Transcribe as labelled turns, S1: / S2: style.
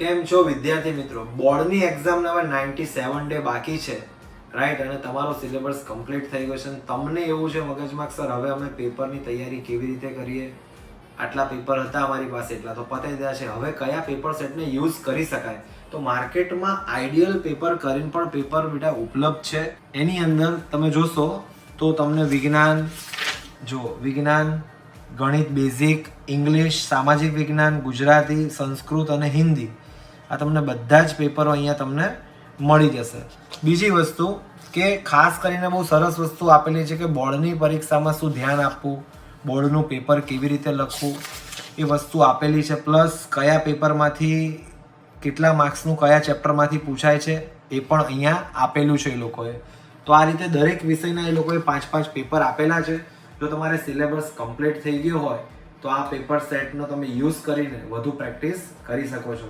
S1: કેમ છો વિદ્યાર્થી મિત્રો? બોર્ડની એક્ઝામ હવે 97 ડે બાકી છે, રાઈટ? અને તમારો સિલેબસ કમ્પ્લીટ થઈ ગયો છે અને તમને એવું છે મગજમાં કે સર હવે અમે પેપરની તૈયારી કેવી રીતે કરીએ? આટલા પેપર હતા અમારી પાસે, એટલા તો પતાઈ ગયા છે, હવે કયા પેપર સેટને યુઝ કરી શકાય? તો માર્કેટમાં આઈડિયલ પેપર કરીને પણ પેપર બેટા ઉપલબ્ધ છે. એની અંદર તમે જોશો તો તમને વિજ્ઞાન, ગણિત બેઝિક, ઇંગ્લિશ, સામાજિક વિજ્ઞાન, ગુજરાતી, સંસ્કૃત અને હિન્દી, આ તમને બધા જ પેપરો અહીંયા તમને મળી જશે. બીજી વસ્તુ કે ખાસ કરીને બહુ સરસ વસ્તુ આપેલી છે કે બોર્ડની પરીક્ષામાં શું ધ્યાન આપવું, બોર્ડનું પેપર કેવી રીતે લખવું, એ વસ્તુ આપેલી છે. પ્લસ કયા પેપરમાંથી કેટલા માર્ક્સનું કયા ચેપ્ટરમાંથી પૂછાય છે એ પણ અહીંયા આપેલું છે એ લોકોએ. તો આ રીતે દરેક વિષયના એ લોકોએ 5-5 પેપર આપેલા છે. જો તમારે સિલેબસ કમ્પ્લીટ થઈ ગયો હોય તો આ પેપર સેટનો તમે યુઝ કરીને વધુ પ્રેક્ટિસ કરી શકો છો.